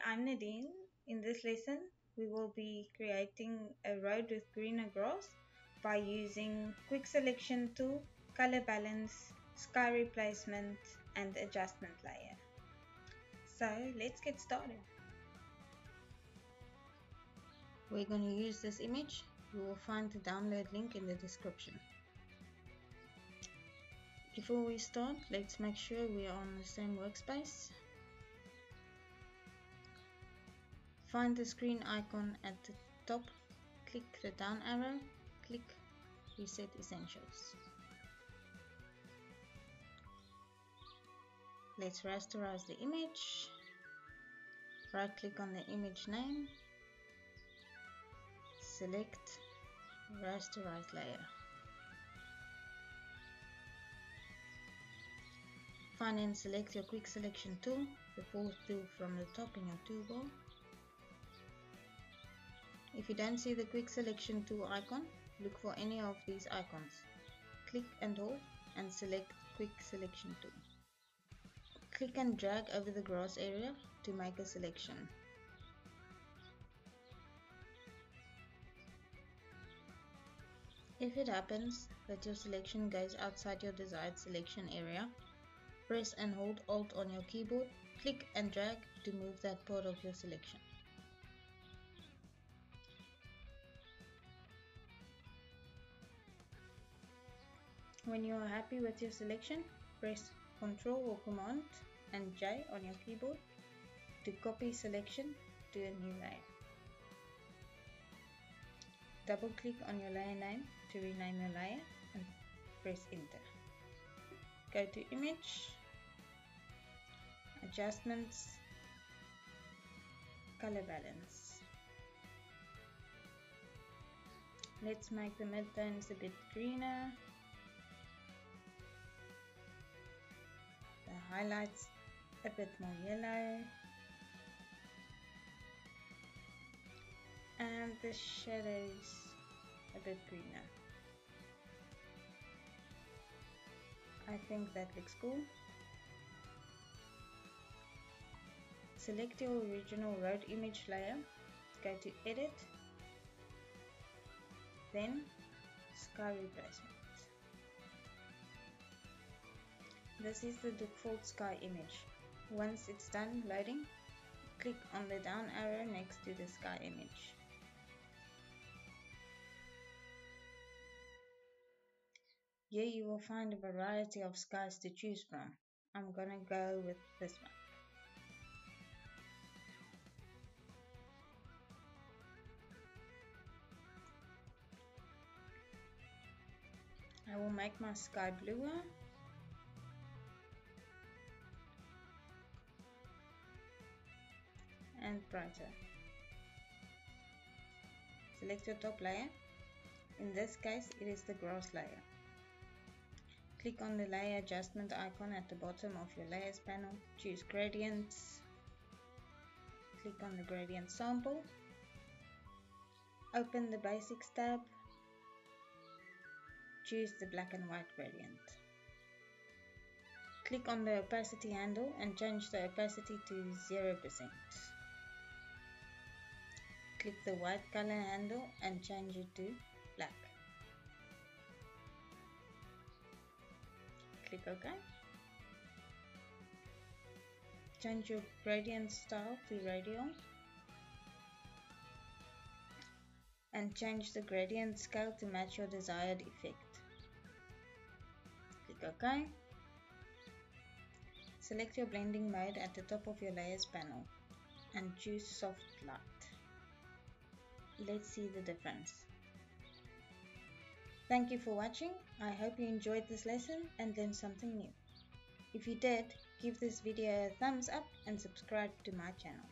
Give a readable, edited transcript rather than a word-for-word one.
I'm Nadine. In this lesson, we will be creating a road with greener grass by using quick selection tool, color balance, sky replacement, and adjustment layer. So let's get started. We're going to use this image. You will find the download link in the description. Before we start, let's make sure we are on the same workspace. Find the screen icon at the top, click the down arrow, click Reset Essentials. Let's rasterize the image. Right click on the image name, select Rasterize Layer. Find and select your quick selection tool, the fourth tool from the top in your toolbar. If you don't see the quick selection tool icon, look for any of these icons. Click and hold and select quick selection tool. Click and drag over the grass area to make a selection. If it happens that your selection goes outside your desired selection area, press and hold Alt on your keyboard, click and drag to move that part of your selection. When you are happy with your selection, press Ctrl or Command and J on your keyboard to copy selection to a new layer. Double click on your layer name to rename your layer and press Enter. Go to Image, Adjustments, Color Balance. Let's make the midtones a bit greener. The highlights a bit more yellow. And the shadows a bit greener. I think that looks cool. Select your original road image layer, go to Edit, then Sky Replacement. This is the default sky image. Once it's done loading, click on the down arrow next to the sky image. Here you will find a variety of skies to choose from. I'm gonna go with this one. I will make my sky bluer. And brighter. Select your top layer. In this case, it is the grass layer. Click on the layer adjustment icon at the bottom of your layers panel. Choose gradients. Click on the gradient sample. Open the basics tab. Choose the black and white gradient. Click on the opacity handle and change the opacity to 0%. Click the white color handle and change it to black. Click OK. Change your gradient style to radial and change the gradient scale to match your desired effect. Click OK. Select your blending mode at the top of your layers panel and choose soft light. Let's see the difference. Thank you for watching. I hope you enjoyed this lesson and learned something new. If you did, give this video a thumbs up and subscribe to my channel.